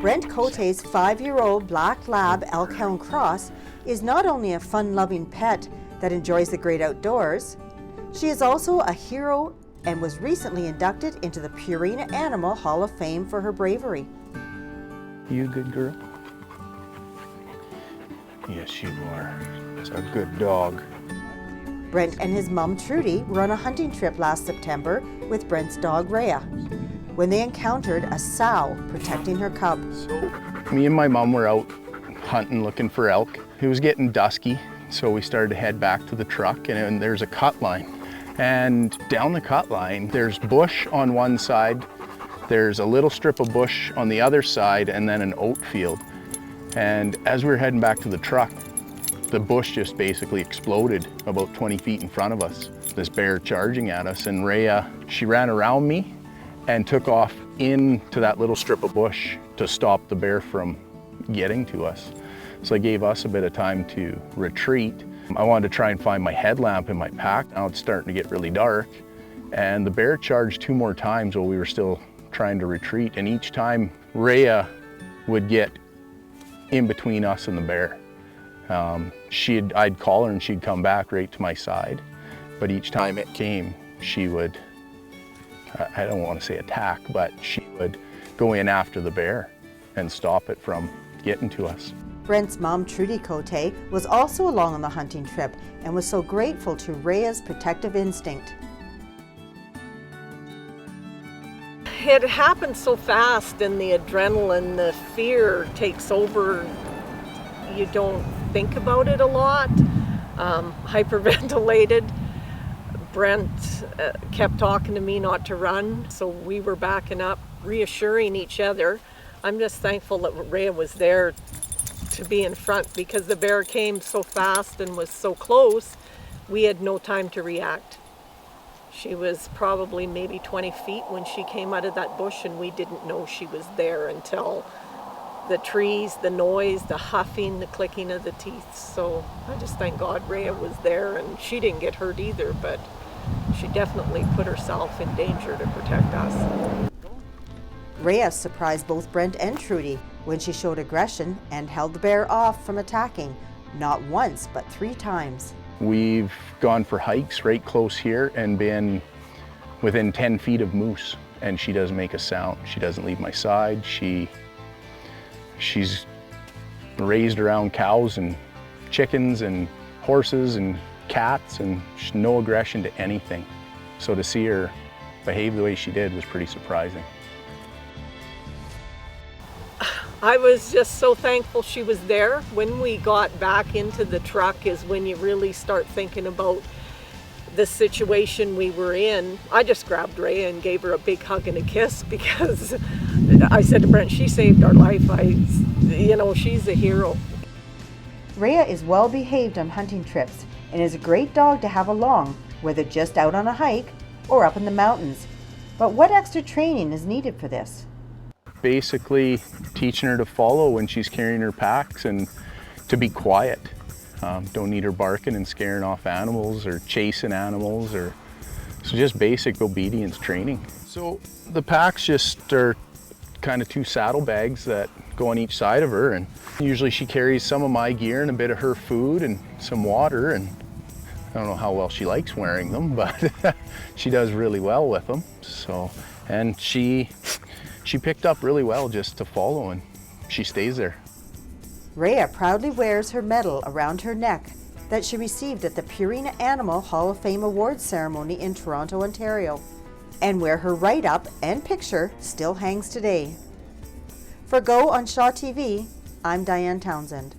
Brent Cote's 5-year-old black lab Elkhound Cross is not only a fun-loving pet that enjoys the great outdoors, she is also a hero and was recently inducted into the Purina Animal Hall of Fame for her bravery. You a good girl? Yes, you are. That's a good dog. Brent and his mom Trudy were on a hunting trip last September with Brent's dog Raya when they encountered a sow protecting her cub. Me and my mom were out hunting looking for elk. It was getting dusky, so we started to head back to the truck, and there's a cut line. And down the cut line, there's bush on one side, there's a little strip of bush on the other side, and then an oat field. And as we were heading back to the truck, the bush just basically exploded about 20 feet in front of us. This bear charging at us, and Raya, she ran around me and took off into that little strip of bush to stop the bear from getting to us. So it gave us a bit of time to retreat. I wanted to try and find my headlamp in my pack. Now it's starting to get really dark. And the bear charged 2 more times while we were still trying to retreat. And each time Raya would get in between us and the bear. I'd call her and she'd come back right to my side. But each time it came, she would, I don't want to say attack, but she would go in after the bear and stop it from getting to us. Brent's mom Trudy Cote was also along on the hunting trip and was so grateful to Raya's protective instinct. It happened so fast, and the adrenaline, the fear takes over. You don't think about it a lot. Hyperventilated. Brent kept talking to me not to run, so we were backing up, reassuring each other. I'm just thankful that Raya was there to be in front, because the bear came so fast and was so close, we had no time to react. She was probably maybe 20 feet when she came out of that bush, and we didn't know she was there until the trees, the noise, the huffing, the clicking of the teeth. So I just thank God Raya was there, and she didn't get hurt either, but she definitely put herself in danger to protect us. Raya surprised both Brent and Trudy when she showed aggression and held the bear off from attacking, not once, but 3 times. We've gone for hikes right close here and been within 10 feet of moose, and she doesn't make a sound. She doesn't leave my side. She's raised around cows and chickens and horses and cats, and no aggression to anything. So to see her behave the way she did was pretty surprising. I was just so thankful she was there. When we got back into the truck is when you really start thinking about the situation we were in. I just grabbed Raya and gave her a big hug and a kiss, because I said to Brent, she saved our life. She's a hero. Raya is well behaved on hunting trips and is a great dog to have along, whether just out on a hike or up in the mountains. But what extra training is needed for this? Basically teaching her to follow when she's carrying her packs and to be quiet. Don't need her barking and scaring off animals or chasing animals, so just basic obedience training. So the packs just are kind of 2 saddlebags that go on each side of her, and usually she carries some of my gear and a bit of her food and some water, and I don't know how well she likes wearing them, but she does really well with them. So, and she picked up really well just to follow, and she stays there. Raya proudly wears her medal around her neck that she received at the Purina Animal Hall of Fame Awards ceremony in Toronto, Ontario, and where her write-up and picture still hangs today. For Go on Shaw TV, I'm Diane Townsend.